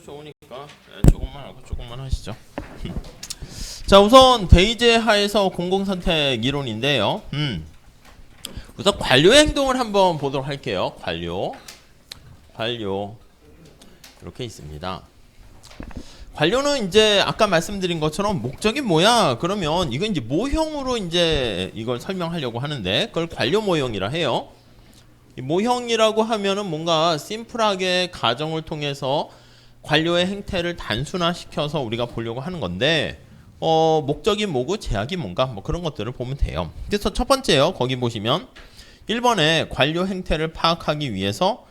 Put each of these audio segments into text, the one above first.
좋으니까 조금만 하고 조금만 하시죠. 자, 우선 대의제 하에서 공공선택 이론인데요. 우선 관료의 행동을 한번 보도록 할게요. 관료 이렇게 있습니다. 관료는 이제 아까 말씀드린 것처럼 목적이 뭐야? 그러면 이건 이제 모형으로 이제 이걸 설명하려고 하는데 그걸 관료 모형이라 해요. 이 모형이라고 하면은 뭔가 심플하게 가정을 통해서 관료의 행태를 단순화시켜서 우리가 보려고 하는 건데 목적이 뭐고 제약이 뭔가 뭐 그런 것들을 보면 돼요. 그래서 첫 번째요. 거기 보시면 1번에 관료 행태를 파악하기 위해서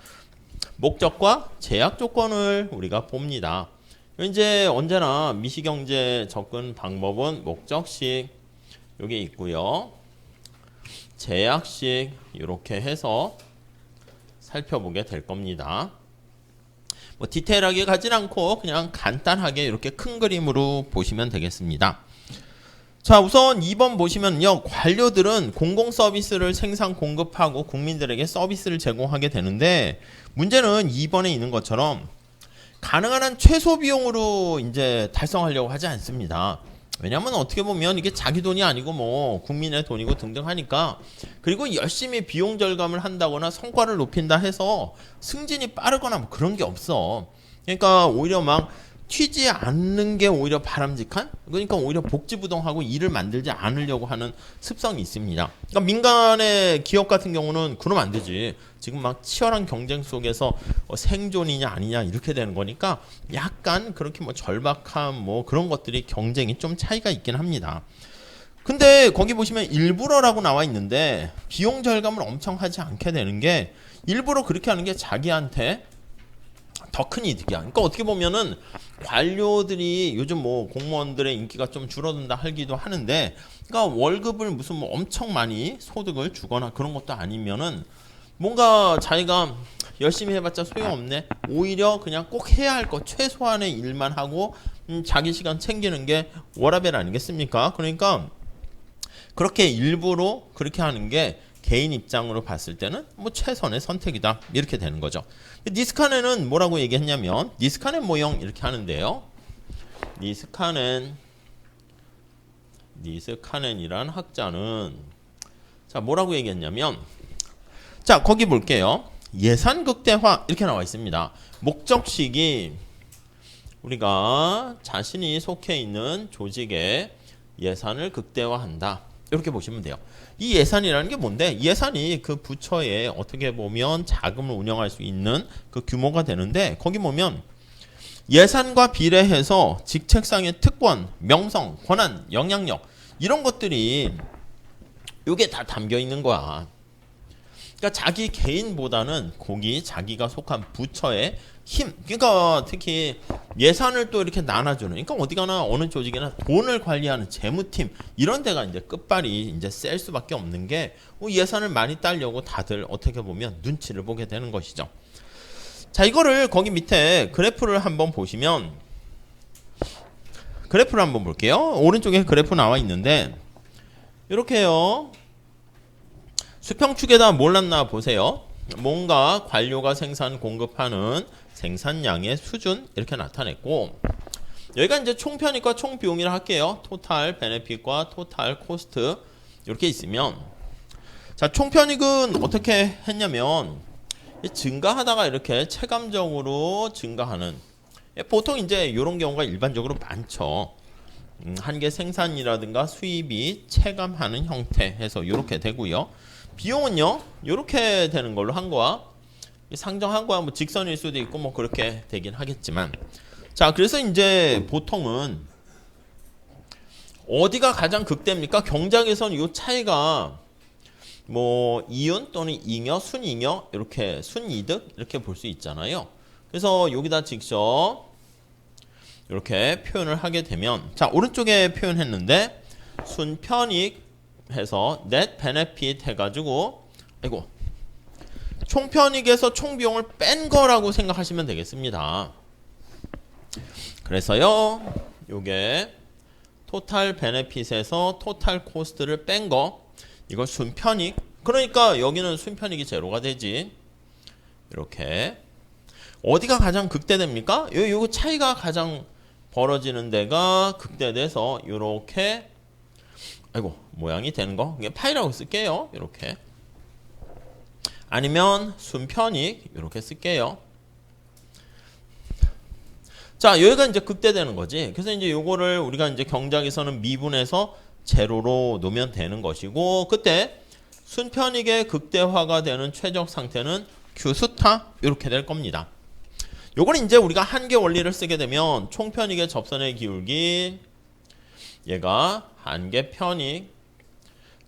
목적과 제약 조건을 우리가 봅니다. 이제 언제나 미시경제 접근 방법은 목적식 여기 있고요. 제약식 이렇게 해서 살펴보게 될 겁니다. 뭐 디테일하게 가진 않고 그냥 간단하게 이렇게 큰 그림으로 보시면 되겠습니다. 자, 우선 2번 보시면요. 관료들은 공공 서비스를 생산 공급하고 국민들에게 서비스를 제공하게 되는데 문제는 2번에 있는 것처럼 가능한 한 최소 비용으로 이제 달성하려고 하지 않습니다. 왜냐하면 어떻게 보면 이게 자기 돈이 아니고 뭐 국민의 돈이고 등등 하니까 그리고 열심히 비용 절감을 한다거나 성과를 높인다 해서 승진이 빠르거나 뭐 그런 게 없어. 그러니까 오히려 막 튀지 않는 게 오히려 바람직한? 그러니까 오히려 복지부동하고 일을 만들지 않으려고 하는 습성이 있습니다. 그러니까 민간의 기업 같은 경우는 그러면 안 되지. 지금 막 치열한 경쟁 속에서 생존이냐 아니냐 이렇게 되는 거니까 약간 그렇게 뭐 절박한 뭐 그런 것들이 경쟁이 좀 차이가 있긴 합니다. 근데 거기 보시면 일부러라고 나와 있는데 비용 절감을 엄청 하지 않게 되는 게 일부러 그렇게 하는 게 자기한테 더 큰 이득이야. 그러니까 어떻게 보면은 관료들이 요즘 뭐 공무원들의 인기가 좀 줄어든다 하기도 하는데, 그러니까 월급을 무슨 뭐 엄청 많이 소득을 주거나 그런 것도 아니면은 뭔가 자기가 열심히 해봤자 소용없네. 오히려 그냥 꼭 해야 할 것 최소한의 일만 하고 자기 시간 챙기는 게 워라밸 아니겠습니까? 그러니까 그렇게 일부러 그렇게 하는 게 개인 입장으로 봤을 때는 뭐 최선의 선택이다 이렇게 되는 거죠. 니스카넨은 뭐라고 얘기했냐면 니스카넨 모형 이렇게 하는데요. 니스카넨이란 학자는 자 뭐라고 얘기했냐면 자 거기 볼게요. 예산 극대화 이렇게 나와 있습니다. 목적식이 우리가 자신이 속해 있는 조직의 예산을 극대화한다. 이렇게 보시면 돼요. 이 예산이라는 게 뭔데? 예산이 그 부처에 어떻게 보면 자금을 운영할 수 있는 그 규모가 되는데 거기 보면 예산과 비례해서 직책상의 특권, 명성, 권한, 영향력 이런 것들이 이게 다 담겨 있는 거야. 그러니까 자기 개인보다는 거기 자기가 속한 부처의 힘, 그러니까 특히 예산을 또 이렇게 나눠주는, 그러니까 어디 가나 어느 조직이나 돈을 관리하는 재무팀 이런 데가 이제 끝발이 이제 셀 수밖에 없는 게 예산을 많이 따려고 다들 어떻게 보면 눈치를 보게 되는 것이죠. 자, 이거를 거기 밑에 그래프를 한번 보시면 그래프를 한번 볼게요. 오른쪽에 그래프 나와 있는데 이렇게요. 수평축에다 뭘 놨나 보세요. 뭔가 관료가 생산 공급하는 생산량의 수준 이렇게 나타냈고 여기가 이제 총편익과 총비용이라 할게요. 토탈 베네핏과 토탈 코스트 이렇게 있으면 자 총편익은 어떻게 했냐면 증가하다가 이렇게 체감적으로 증가하는 보통 이제 이런 경우가 일반적으로 많죠. 한 개 생산이라든가 수입이 체감하는 형태 해서 이렇게 되고요. 비용은요 이렇게 되는 걸로 한 거야. 상정한 거야 뭐 직선일 수도 있고 뭐 그렇게 되긴 하겠지만 자 그래서 이제 보통은 어디가 가장 극대입니까? 경작에서는 이 차이가 뭐 이윤 또는 잉여, 순잉여 이렇게 순이득 이렇게 볼 수 있잖아요. 그래서 여기다 직접 이렇게 표현을 하게 되면 자 오른쪽에 표현했는데 순편익 해서 net benefit 해가지고 아이고 총편익에서 총비용을 뺀 거라고 생각하시면 되겠습니다. 그래서요 요게 토탈 베네핏에서 토탈 코스트를 뺀 거 이거 순편익 그러니까 여기는 순편익이 제로가 되지 이렇게 어디가 가장 극대됩니까? 요 차이가 가장 벌어지는 데가 극대돼서 요렇게 아이고 모양이 되는 거 이게 파이라고 쓸게요. 이렇게 아니면 순편익 이렇게 쓸게요. 자, 여기가 이제 극대되는 거지. 그래서 이제 요거를 우리가 이제 경작에서는 미분해서 제로로 놓으면 되는 것이고, 그때 순편익의 극대화가 되는 최적 상태는 Q 스타 이렇게 될 겁니다. 요거는 이제 우리가 한계 원리를 쓰게 되면 총편익의 접선의 기울기 얘가 한계 편익,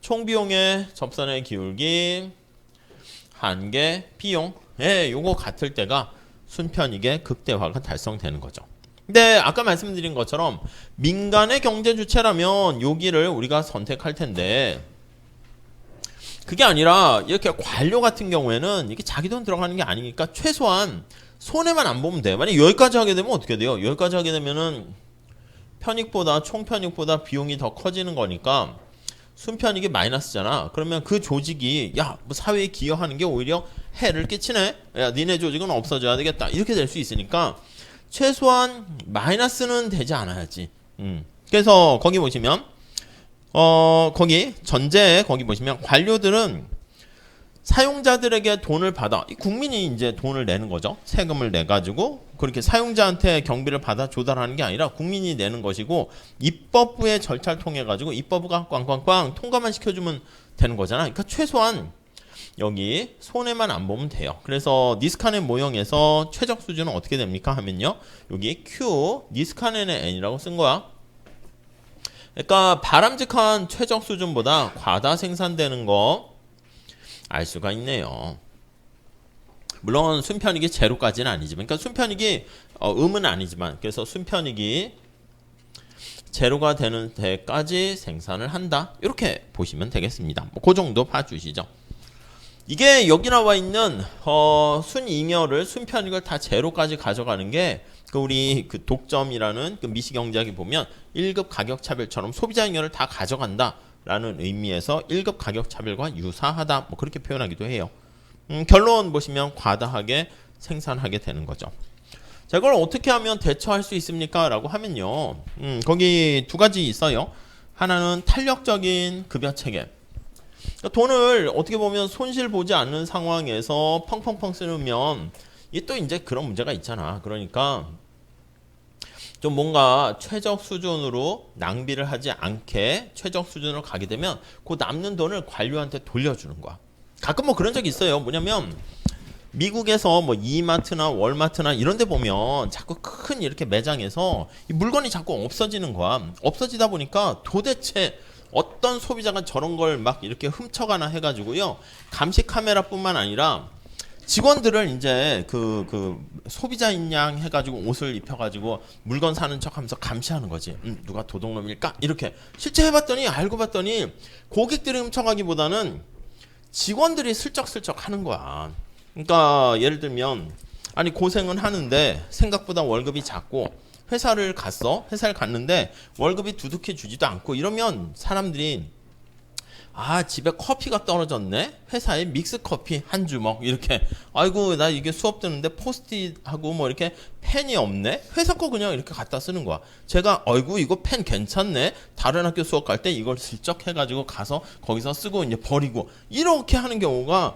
총비용의 접선의 기울기 한계 비용, 예, 요거 같을 때가 순편익의 극대화가 달성되는 거죠. 근데 아까 말씀드린 것처럼 민간의 경제 주체라면 여기를 우리가 선택할 텐데 그게 아니라 이렇게 관료 같은 경우에는 이게 자기 돈 들어가는 게 아니니까 최소한 손해만 안 보면 돼요. 만약 여기까지 하게 되면 어떻게 돼요? 여기까지 하게 되면은 편익보다 총편익보다 비용이 더 커지는 거니까 순편익이 마이너스잖아. 그러면 그 조직이 야, 뭐 사회에 기여하는 게 오히려 해를 끼치네. 야, 니네 조직은 없어져야 되겠다. 이렇게 될 수 있으니까 최소한 마이너스는 되지 않아야지. 그래서 거기 보시면 거기 전제에 거기 보시면 관료들은 사용자들에게 돈을 받아 국민이 이제 돈을 내는 거죠. 세금을 내 가지고 그렇게 사용자한테 경비를 받아 조달하는 게 아니라 국민이 내는 것이고 입법부의 절차를 통해 가지고 입법부가 꽝꽝꽝 통과만 시켜주면 되는 거잖아. 그러니까 최소한 여기 손해만 안 보면 돼요. 그래서 니스카넨 모형에서 최적 수준은 어떻게 됩니까 하면요, 여기 Q 니스카넨의 N이라고 쓴 거야. 그러니까 바람직한 최적 수준보다 과다 생산되는 거 알 수가 있네요. 물론 순편익이 제로까지는 아니지만, 그러니까 순편익이 음은 아니지만, 그래서 순편익이 제로가 되는 데까지 생산을 한다. 이렇게 보시면 되겠습니다. 뭐 그 정도 봐주시죠. 이게 여기 나와 있는 순잉여를 순편익을 다 제로까지 가져가는 게 그 우리 그 독점이라는 그 미시경제학에 보면 1급 가격차별처럼 소비자잉여를 다 가져간다 라는 의미에서 1급 가격차별과 유사하다 뭐 그렇게 표현하기도 해요. 결론 보시면 과다하게 생산하게 되는 거죠. 자, 이걸 어떻게 하면 대처할 수 있습니까? 라고 하면요, 거기 두 가지 있어요. 하나는 탄력적인 급여 체계. 그러니까 돈을 어떻게 보면 손실 보지 않는 상황에서 펑펑펑 쓰면 이게 또 이제 그런 문제가 있잖아. 그러니까 좀 뭔가 최적 수준으로 낭비를 하지 않게 최적 수준으로 가게 되면 그 남는 돈을 관료한테 돌려주는 거야. 가끔 뭐 그런 적이 있어요. 뭐냐면 미국에서 뭐 이마트나 월마트나 이런 데 보면 자꾸 큰 이렇게 매장에서 이 물건이 자꾸 없어지는 거야. 없어지다 보니까 도대체 어떤 소비자가 저런 걸 막 이렇게 훔쳐가나 해가지고요, 감시 카메라뿐만 아니라 직원들을 이제 그 소비자인 양 해가지고 옷을 입혀가지고 물건 사는 척하면서 감시하는 거지. 누가 도둑놈일까? 이렇게 실제 해봤더니 알고 봤더니 고객들이 훔쳐가기보다는 직원들이 슬쩍슬쩍 하는 거야. 그러니까 예를 들면 아니 고생은 하는데 생각보다 월급이 작고 회사를 갔는데 월급이 두둑해 주지도 않고 이러면 사람들이 아, 집에 커피가 떨어졌네? 회사에 믹스 커피 한 주먹 이렇게, 아이고 나 이게 수업 듣는데 포스트잇하고 뭐 이렇게 펜이 없네? 회사 거 그냥 이렇게 갖다 쓰는 거야. 제가 아이고 이거 펜 괜찮네? 다른 학교 수업 갈 때 이걸 슬쩍 해가지고 가서 거기서 쓰고 이제 버리고 이렇게 하는 경우가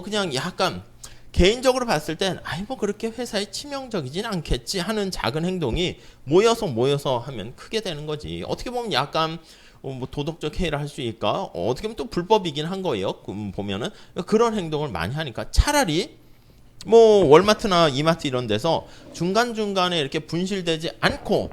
그냥 약간 개인적으로 봤을 땐 아이 뭐 그렇게 회사에 치명적이진 않겠지 하는 작은 행동이 모여서 하면 크게 되는 거지. 어떻게 보면 약간 뭐 도덕적 해이라 할 수 있을까? 어떻게 보면 또 불법이긴 한 거예요. 보면은 그런 행동을 많이 하니까 차라리 뭐 월마트나 이마트 이런 데서 중간중간에 이렇게 분실되지 않고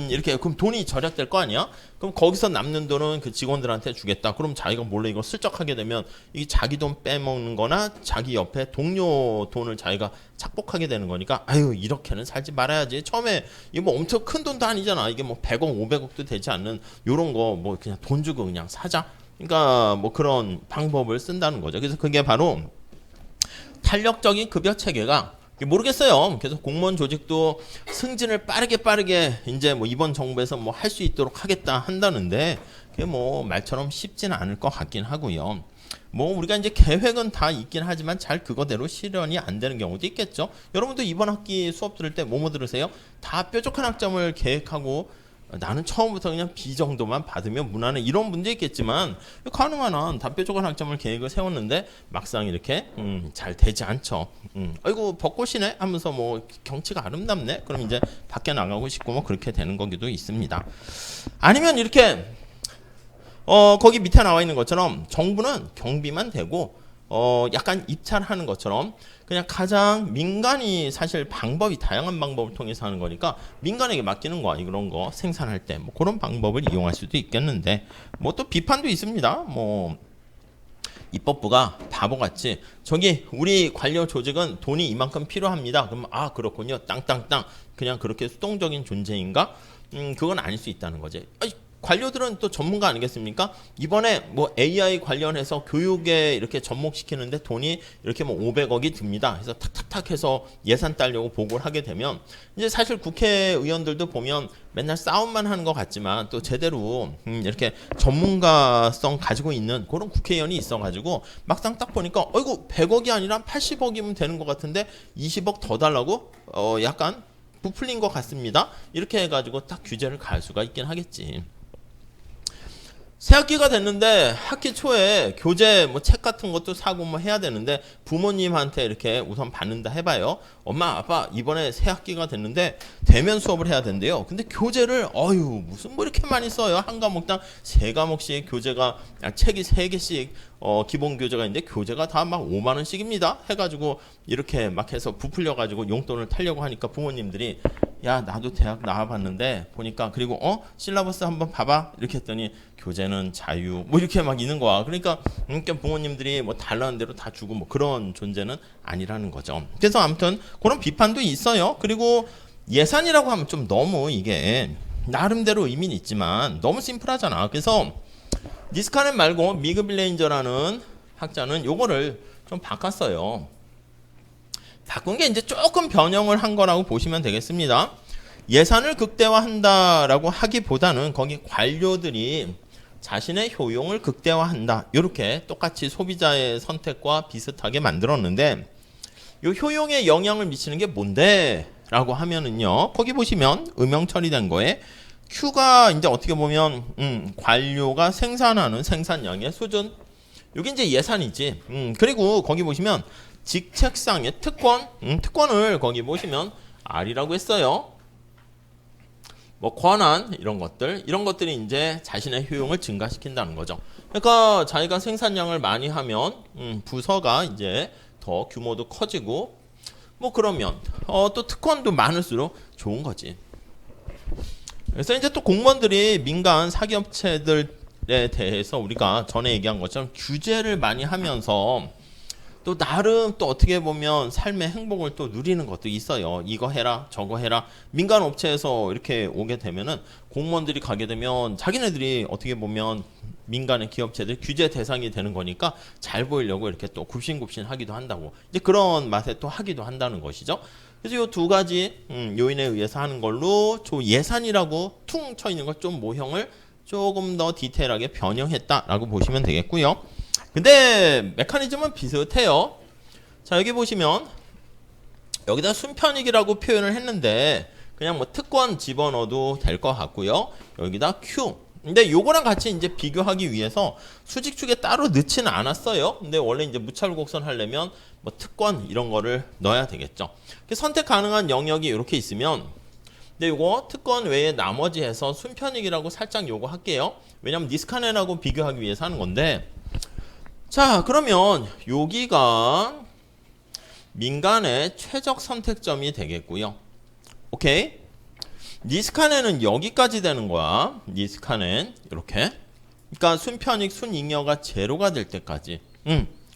이렇게 그럼 돈이 절약될 거 아니야? 그럼 거기서 남는 돈은 그 직원들한테 주겠다. 그럼 자기가 몰래 이거 슬쩍 하게 되면 이 자기 돈 빼먹는 거나 자기 옆에 동료 돈을 자기가 착복하게 되는 거니까 아유 이렇게는 살지 말아야지. 처음에 이게 뭐 엄청 큰 돈도 아니잖아. 이게 뭐 100억 500억도 되지 않는 요런 거 뭐 그냥 돈 주고 그냥 사자. 그러니까 뭐 그런 방법을 쓴다는 거죠. 그래서 그게 바로 탄력적인 급여 체계가 모르겠어요. 그래서 공무원 조직도 승진을 빠르게 이제 뭐 이번 정부에서 뭐 할 수 있도록 하겠다 한다는데 그게 뭐 말처럼 쉽지는 않을 것 같긴 하고요. 뭐 우리가 이제 계획은 다 있긴 하지만 잘 그거대로 실현이 안 되는 경우도 있겠죠. 여러분도 이번 학기 수업 들을 때 뭐뭐 들으세요? 다 뾰족한 학점을 계획하고 나는 처음부터 그냥 B 정도만 받으면 무난해 이런 문제 있겠지만 가능한 한 다 뾰족한 학점을 계획을 세웠는데 막상 이렇게 잘 되지 않죠. 아이고 벚꽃이네 하면서 뭐 경치가 아름답네 그럼 이제 밖에 나가고 싶고 뭐 그렇게 되는 거기도 있습니다. 아니면 이렇게 거기 밑에 나와 있는 것처럼 정부는 경비만 되고 약간 입찰하는 것처럼 그냥 가장 민간이 사실 방법이 다양한 방법을 통해서 하는 거니까 민간에게 맡기는 거 이런 거 생산할 때 뭐 그런 방법을 이용할 수도 있겠는데 뭐 또 비판도 있습니다. 뭐 입법부가 바보같이 저기 우리 관료 조직은 돈이 이만큼 필요합니다. 그럼 아 그렇군요. 땅땅땅 그냥 그렇게 수동적인 존재인가? 그건 아닐 수 있다는 거지. 관료들은 또 전문가 아니겠습니까? 이번에 뭐 AI 관련해서 교육에 이렇게 접목시키는데 돈이 이렇게 뭐 500억이 듭니다. 그래서 탁탁탁 해서 예산 따려고 보고를 하게 되면 이제 사실 국회의원들도 보면 맨날 싸움만 하는 것 같지만 또 제대로 이렇게 전문가성 가지고 있는 그런 국회의원이 있어가지고 막상 딱 보니까 어이구 100억이 아니라 80억이면 되는 것 같은데 20억 더 달라고 약간 부풀린 것 같습니다. 이렇게 해가지고 딱 규제를 가할 수가 있긴 하겠지. 새 학기가 됐는데 학기 초에 교재 뭐 책 같은 것도 사고 뭐 해야 되는데 부모님한테 이렇게 우선 받는다 해봐요. 엄마 아빠 이번에 새 학기가 됐는데 대면 수업을 해야 된대요. 근데 교재를 무슨 뭐 이렇게 많이 써요. 한 과목당 3과목씩 교재가 책이 3개씩 기본 교재가 있는데 교재가 다 막 5만 원씩입니다. 해가지고 이렇게 막 해서 부풀려가지고 용돈을 타려고 하니까 부모님들이 야 나도 대학 나와봤는데 보니까 그리고 실라버스 한번 봐봐 이렇게 했더니 교재는 자유 뭐 이렇게 막 있는 거야. 그러니까 부모님들이 뭐 달라는 대로 다 주고 뭐 그런 존재는 아니라는 거죠. 그래서 아무튼 그런 비판도 있어요. 그리고 예산이라고 하면 좀 너무 이게 나름대로 의미는 있지만 너무 심플하잖아. 그래서 니스카넨 말고 미그 빌레인저라는 학자는 요거를 좀 바꿨어요. 바꾼 게 이제 조금 변형을 한 거라고 보시면 되겠습니다. 예산을 극대화한다라고 하기보다는 거기 관료들이 자신의 효용을 극대화한다. 이렇게 똑같이 소비자의 선택과 비슷하게 만들었는데 이 효용에 영향을 미치는 게 뭔데? 라고 하면은요. 거기 보시면 음영 처리된 거에 Q가 이제 어떻게 보면 관료가 생산하는 생산량의 수준. 이게 이제 예산이지. 그리고 거기 보시면 직책상의 특권, 특권을 거기 보시면 R이라고 했어요. 뭐 권한 이런 것들이 이제 자신의 효용을 증가시킨다는 거죠. 그러니까 자기가 생산량을 많이 하면 부서가 이제 더 규모도 커지고 뭐 그러면 또 특권도 많을수록 좋은 거지. 그래서 이제 또 공무원들이 민간 사기업체들에 대해서 우리가 전에 얘기한 것처럼 규제를 많이 하면서 또 나름 또 어떻게 보면 삶의 행복을 또 누리는 것도 있어요. 이거 해라 저거 해라. 민간 업체에서 이렇게 오게 되면은 공무원들이 가게 되면 자기네들이 어떻게 보면 민간의 기업체들 규제 대상이 되는 거니까 잘 보이려고 이렇게 또 굽신굽신 하기도 한다고. 이제 그런 맛에 또 하기도 한다는 것이죠. 그래서 이 두 가지 요인에 의해서 하는 걸로 저 예산이라고 퉁 쳐 있는 걸 좀 모형을 조금 더 디테일하게 변형했다라고 보시면 되겠고요. 근데 메커니즘은 비슷해요. 자 여기 보시면 여기다 순편익이라고 표현을 했는데 그냥 뭐 특권 집어넣어도 될 것 같고요. 여기다 Q. 근데 요거랑 같이 이제 비교하기 위해서 수직축에 따로 넣지는 않았어요. 근데 원래 이제 무찰곡선 하려면 뭐 특권 이런 거를 넣어야 되겠죠. 선택 가능한 영역이 이렇게 있으면 근데 요거 특권 외에 나머지 해서 순편익이라고 살짝 요거 할게요. 왜냐면 니스카넨하고 비교하기 위해서 하는 건데 자 그러면 여기가 민간의 최적 선택점이 되겠고요. 오케이. 니스카넨은 여기까지 되는 거야. 니스카넨 이렇게. 그러니까 순편익 순잉여가 제로가 될 때까지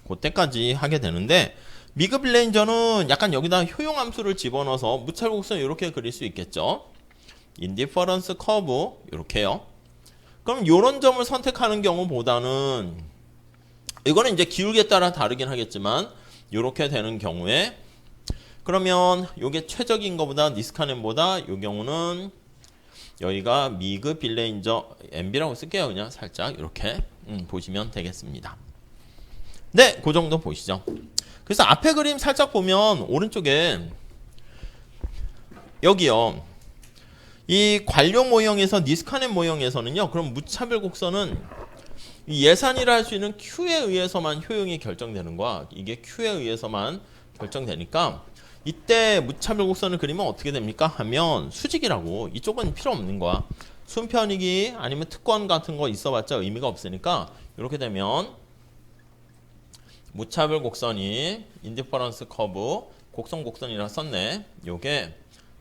그때까지 하게 되는데 미그 빌레인저는 약간 여기다 효용함수를 집어넣어서 무찰곡선 이렇게 그릴 수 있겠죠. 인디퍼런스 커브 이렇게요. 그럼 이런 점을 선택하는 경우보다는 이거는 이제 기울기에 따라 다르긴 하겠지만 이렇게 되는 경우에 그러면 이게 최적인 것보다 니스카넨보다 이 경우는 여기가 미그 빌레인저 MB라고 쓸게요. 그냥 살짝 이렇게 보시면 되겠습니다. 네, 그 정도 보시죠. 그래서 앞에 그림 살짝 보면 오른쪽에 여기요. 이 관료 모형에서 니스카넷 모형에서는요. 그럼 무차별 곡선은 예산이라 할 수 있는 Q에 의해서만 효용이 결정되는 거야. 이게 Q에 의해서만 결정되니까 이때 무차별 곡선을 그리면 어떻게 됩니까? 하면 수직이라고. 이쪽은 필요 없는 거야. 순편이기 아니면 특권 같은 거 있어봤자 의미가 없으니까 이렇게 되면 무차별 곡선이 인디퍼런스 커브 곡선이라 썼네. 요게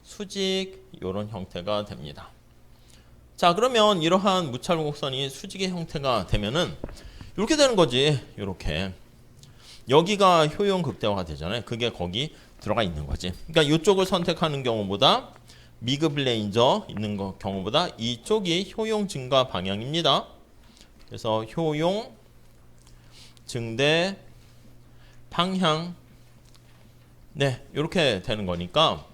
수직 이런 형태가 됩니다. 자, 그러면 이러한 무차별 곡선이 수직의 형태가 되면은 이렇게 되는 거지. 이렇게 여기가 효용 극대화가 되잖아요. 그게 거기 들어가 있는 거지. 그러니까 이쪽을 선택하는 경우보다 미급 레인저 있는 경우보다 이쪽이 효용 증가 방향입니다. 그래서 효용 증대 방향, 네, 이렇게 되는 거니까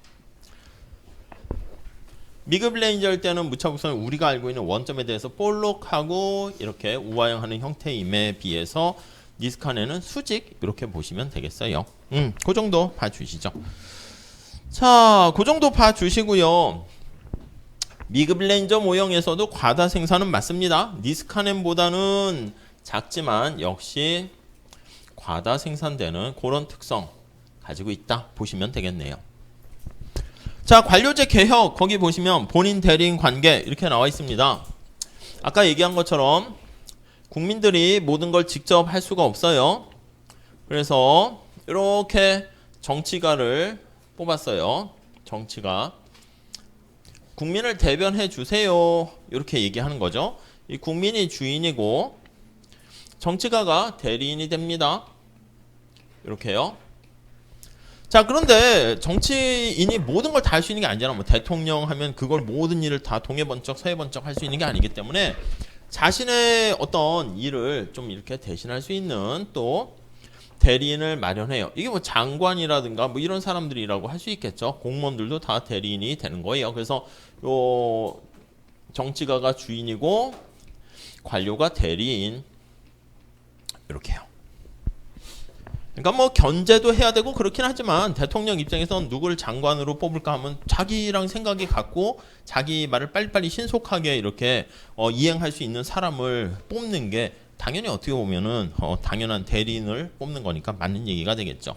미급 레인저일 때는 무차별곡선은 우리가 알고 있는 원점에 대해서 볼록하고 이렇게 우아형하는 형태임에 비해서 니스칸에는 수직 이렇게 보시면 되겠어요. 그 정도 봐주시죠. 자, 그 정도 봐주시고요. 미급 레인저 모형에서도 과다 생산은 맞습니다. 니스카넨보다는 작지만 역시 과다 생산되는 그런 특성 가지고 있다 보시면 되겠네요. 자, 관료제 개혁 거기 보시면 본인 대리인 관계 이렇게 나와 있습니다. 아까 얘기한 것처럼 국민들이 모든 걸 직접 할 수가 없어요. 그래서 이렇게 정치가를 뽑았어요. 정치가 국민을 대변해 주세요. 이렇게 얘기하는 거죠. 이 국민이 주인이고 정치가가 대리인이 됩니다. 이렇게요. 자, 그런데 정치인이 모든 걸 다 할 수 있는 게 아니잖아. 뭐 대통령 하면 그걸 모든 일을 다 동해번쩍 서해번쩍 할 수 있는 게 아니기 때문에 자신의 어떤 일을 좀 이렇게 대신할 수 있는 또 대리인을 마련해요. 이게 뭐 장관이라든가 뭐 이런 사람들이라고 할 수 있겠죠. 공무원들도 다 대리인이 되는 거예요. 그래서 요 정치가가 주인이고 관료가 대리인 이렇게요. 그러니까 뭐 견제도 해야 되고 그렇긴 하지만 대통령 입장에서는 누굴 장관으로 뽑을까 하면 자기랑 생각이 같고 자기 말을 빨리빨리 신속하게 이렇게 이행할 수 있는 사람을 뽑는 게 당연히 어떻게 보면은 당연한 대리인을 뽑는 거니까 맞는 얘기가 되겠죠.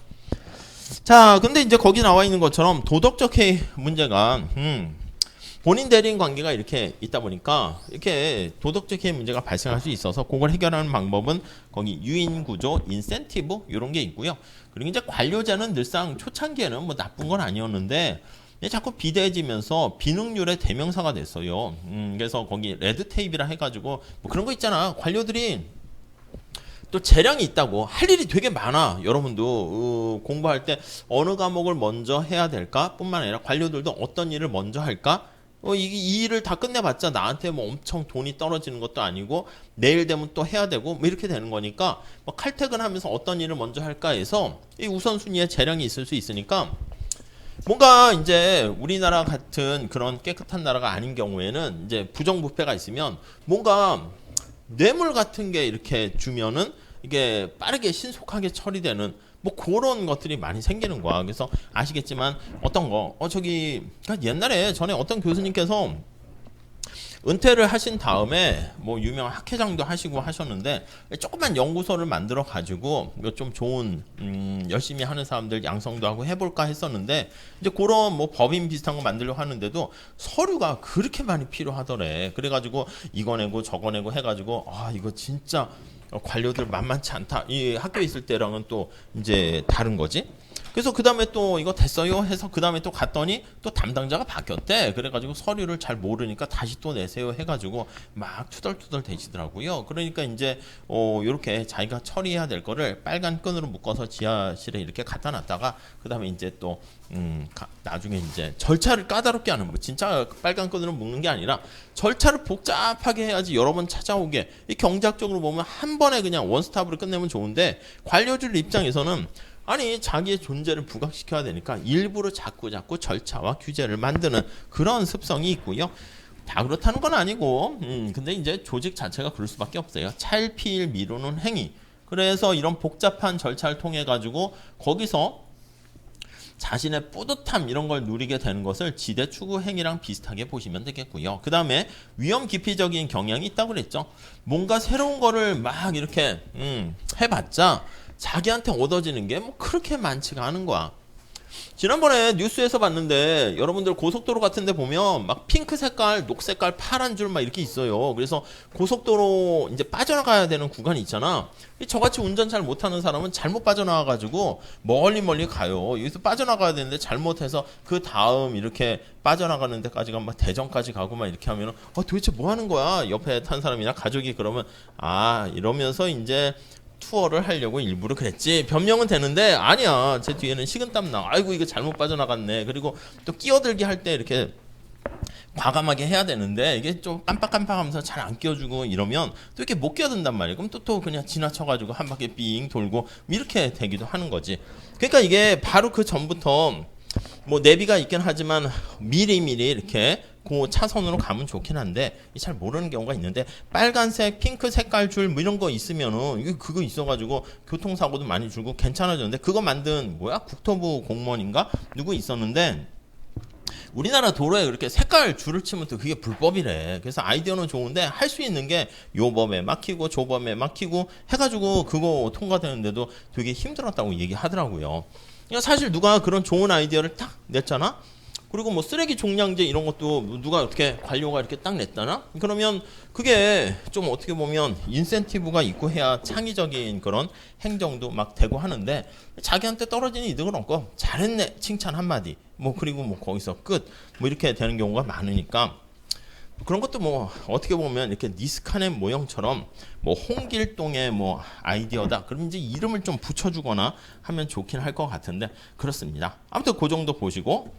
자, 근데 이제 거기 나와 있는 것처럼 도덕적 해이 문제가 본인 대리인 관계가 이렇게 있다 보니까 이렇게 도덕적 해이 문제가 발생할 수 있어서 그걸 해결하는 방법은 거기 유인 구조, 인센티브 이런 게 있고요. 그리고 이제 관료제는 늘상 초창기에는 뭐 나쁜 건 아니었는데 자꾸 비대해지면서 비능률의 대명사가 됐어요. 그래서 거기 레드 테이프라 해가지고 뭐 그런 거 있잖아. 관료들이 또 재량이 있다고 할 일이 되게 많아. 여러분도 공부할 때 어느 과목을 먼저 해야 될까 뿐만 아니라 관료들도 어떤 일을 먼저 할까? 이 일을 다 끝내봤자 나한테 뭐 엄청 돈이 떨어지는 것도 아니고 내일 되면 또 해야 되고 뭐 이렇게 되는 거니까 뭐 칼퇴근하면서 어떤 일을 먼저 할까 해서 이 우선순위에 재량이 있을 수 있으니까 뭔가 이제 우리나라 같은 그런 깨끗한 나라가 아닌 경우에는 이제 부정부패가 있으면 뭔가 뇌물 같은 게 이렇게 주면은 이게 빠르게 신속하게 처리되는 뭐 그런 것들이 많이 생기는 거야. 그래서 아시겠지만 어떤 거 저기 옛날에 전에 어떤 교수님께서 은퇴를 하신 다음에 뭐 유명한 학회장도 하시고 하셨는데 조그만 연구소를 만들어 가지고 좀 좋은 열심히 하는 사람들 양성도 하고 해볼까 했었는데 이제 그런 뭐 법인 비슷한 거 만들려고 하는데도 서류가 그렇게 많이 필요하더래. 그래가지고 이거 내고 저거 내고 해가지고 이거 진짜 관료들 만만치 않다. 이 학교에 있을 때랑은 또 이제 다른 거지. 그래서 그 다음에 또 이거 됐어요 해서 그 다음에 또 갔더니 또 담당자가 바뀌었대. 그래가지고 서류를 잘 모르니까 다시 또 내세요 해가지고 막 투덜투덜 대시더라고요. 그러니까 이제 이렇게 자기가 처리해야 될 거를 빨간 끈으로 묶어서 지하실에 이렇게 갖다 놨다가 그 다음에 이제 또 나중에 이제 절차를 까다롭게 하는 거. 진짜 빨간 끈으로 묶는 게 아니라 절차를 복잡하게 해야지 여러 번 찾아오게. 이 경제학적으로 보면 한 번에 그냥 원스톱으로 끝내면 좋은데 관료들 입장에서는 아니 자기의 존재를 부각시켜야 되니까 일부러 자꾸 절차와 규제를 만드는 그런 습성이 있고요. 다 그렇다는 건 아니고 근데 이제 조직 자체가 그럴 수밖에 없어요. 찰피일 미루는 행위. 그래서 이런 복잡한 절차를 통해 가지고 거기서 자신의 뿌듯함 이런 걸 누리게 되는 것을 지대 추구 행위랑 비슷하게 보시면 되겠고요. 그 다음에 위험 기피적인 경향이 있다고 그랬죠. 뭔가 새로운 거를 막 이렇게 해봤자 자기한테 얻어지는 게 뭐 그렇게 많지가 않은 거야. 지난번에 뉴스에서 봤는데 여러분들 고속도로 같은 데 보면 막 핑크 색깔, 녹 색깔, 파란 줄 막 이렇게 있어요. 그래서 고속도로 이제 빠져나가야 되는 구간이 있잖아. 저같이 운전 잘 못하는 사람은 잘못 빠져나가가지고 멀리 가요. 여기서 빠져나가야 되는데 잘못해서 그 다음 이렇게 빠져나가는 데까지가 막 대전까지 가고 막 이렇게 하면은 도대체 뭐 하는 거야? 옆에 탄 사람이나 가족이 그러면 이러면서 이제 투어를 하려고 일부러 그랬지. 변명은 되는데 아니야. 제 뒤에는 식은땀 나. 아이고 이거 잘못 빠져나갔네. 그리고 또 끼어들기 할 때 이렇게 과감하게 해야 되는데 이게 좀 깜빡깜빡하면서 잘 안 끼워주고 이러면 또 이렇게 못 끼어든단 말이에요. 그럼 또 그냥 지나쳐가지고 한 바퀴 삥 돌고 이렇게 되기도 하는 거지. 그러니까 이게 바로 그 전부터 뭐 내비가 있긴 하지만 미리미리 이렇게 그 차선으로 가면 좋긴 한데 잘 모르는 경우가 있는데 빨간색, 핑크 색깔 줄 뭐 이런 거 있으면은 그거 있어가지고 교통사고도 많이 줄고 괜찮아졌는데 그거 만든 국토부 공무원인가 누구 있었는데 우리나라 도로에 그렇게 색깔 줄을 치면 또 그게 불법이래. 그래서 아이디어는 좋은데 할 수 있는 게 요 법에 막히고 저 법에 막히고 해가지고 그거 통과되는데도 되게 힘들었다고 얘기하더라고요. 그러니까 사실 누가 그런 좋은 아이디어를 딱 냈잖아. 그리고 뭐 쓰레기 종량제 이런 것도 누가 어떻게 관료가 이렇게 딱 냈다나? 그러면 그게 좀 어떻게 보면 인센티브가 있고 해야 창의적인 그런 행정도 막 되고 하는데 자기한테 떨어지는 이득은 없고 잘했네 칭찬 한마디 뭐 그리고 뭐 거기서 끝 뭐 이렇게 되는 경우가 많으니까 그런 것도 뭐 어떻게 보면 이렇게 니스카네 모형처럼 뭐 홍길동의 뭐 아이디어다 그럼 이제 이름을 좀 붙여주거나 하면 좋긴 할 것 같은데 그렇습니다. 아무튼 그 정도 보시고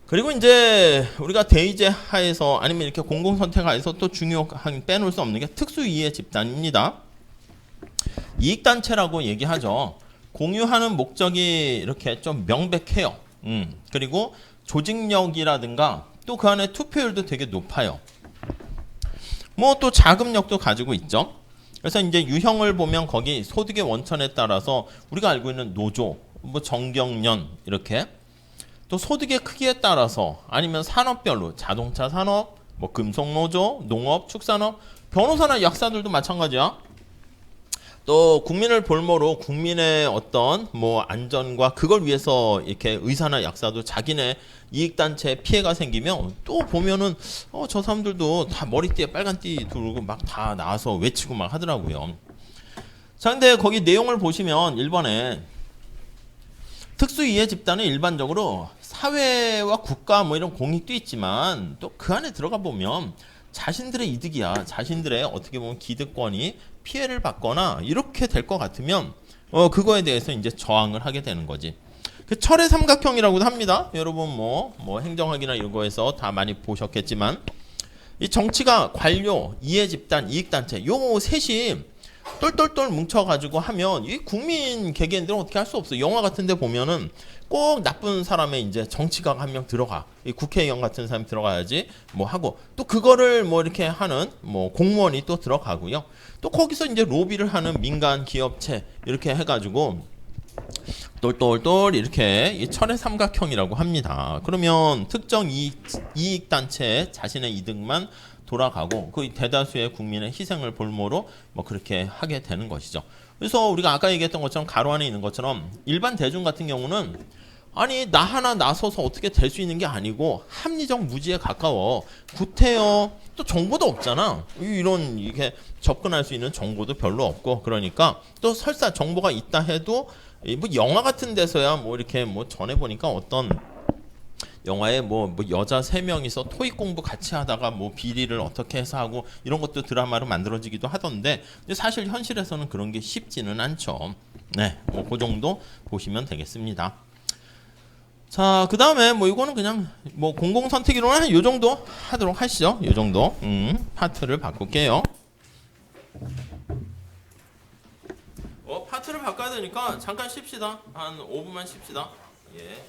그리고 이제 우리가 대의제 하에서 아니면 이렇게 공공선택 하에서 또 중요한 빼놓을 수 없는 게 특수이해 집단입니다. 이익단체라고 얘기하죠. 공유하는 목적이 이렇게 좀 명백해요. 그리고 조직력이라든가 또 그 안에 투표율도 되게 높아요. 뭐 또 자금력도 가지고 있죠. 그래서 이제 유형을 보면 거기 소득의 원천에 따라서 우리가 알고 있는 노조, 뭐 정경련 이렇게 또 소득의 크기에 따라서 아니면 산업별로 자동차 산업, 뭐 금속노조, 농업, 축산업, 변호사나 약사들도 마찬가지야. 또 국민을 볼모로 국민의 어떤 뭐 안전과 그걸 위해서 이렇게 의사나 약사도 자기네 이익단체에 피해가 생기면 또 보면은 저 사람들도 다 머리띠에 빨간 띠 두르고 막 다 나와서 외치고 막 하더라고요. 자 근데 거기 내용을 보시면 1번에 특수이해 집단은 일반적으로 사회와 국가 뭐 이런 공익도 있지만 또 그 안에 들어가 보면 자신들의 이득이야. 자신들의 어떻게 보면 기득권이 피해를 받거나 이렇게 될 것 같으면 그거에 대해서 이제 저항을 하게 되는 거지. 그 철의 삼각형이라고도 합니다. 여러분 뭐 행정학이나 이런 거에서 다 많이 보셨겠지만 이 정치가 관료, 이해 집단, 이익 단체 요 셋이 똘똘똘 뭉쳐가지고 하면 이 국민 개개인들은 어떻게 할 수 없어. 영화 같은 데 보면은 꼭 나쁜 사람의 이제 정치가가 한 명 들어가. 이 국회의원 같은 사람이 들어가야지 뭐 하고 또 그거를 뭐 이렇게 하는 뭐 공무원이 또 들어가고요. 또 거기서 이제 로비를 하는 민간 기업체 이렇게 해가지고 똘똘똘 이렇게 이 철의 삼각형이라고 합니다. 그러면 특정 이익 단체에 자신의 이득만 돌아가고 그 대다수의 국민의 희생을 볼모로 뭐 그렇게 하게 되는 것이죠. 그래서 우리가 아까 얘기했던 것처럼 가로 안에 있는 것처럼 일반 대중 같은 경우는 아니 나 하나 나서서 어떻게 될 수 있는 게 아니고 합리적 무지에 가까워. 구태여 또 정보도 없잖아. 이런 이게 접근할 수 있는 정보도 별로 없고 그러니까 또 설사 정보가 있다 해도 뭐 영화 같은 데서야 뭐 이렇게 뭐 전에 보니까 어떤 영화에 뭐 여자 3명이서 토익 공부 같이 하다가 뭐 비리를 어떻게 해서 하고 이런 것도 드라마로 만들어지기도 하던데 근데 사실 현실에서는 그런 게 쉽지는 않죠. 네, 뭐 그 정도 보시면 되겠습니다. 자, 그 다음에 뭐 이거는 그냥 뭐 공공 선택이론은 한 요 정도 하도록 하시죠. 요 정도 파트를 바꿀게요. 파트를 바꿔야 되니까 잠깐 쉽시다. 한 5분만 쉽시다. 예.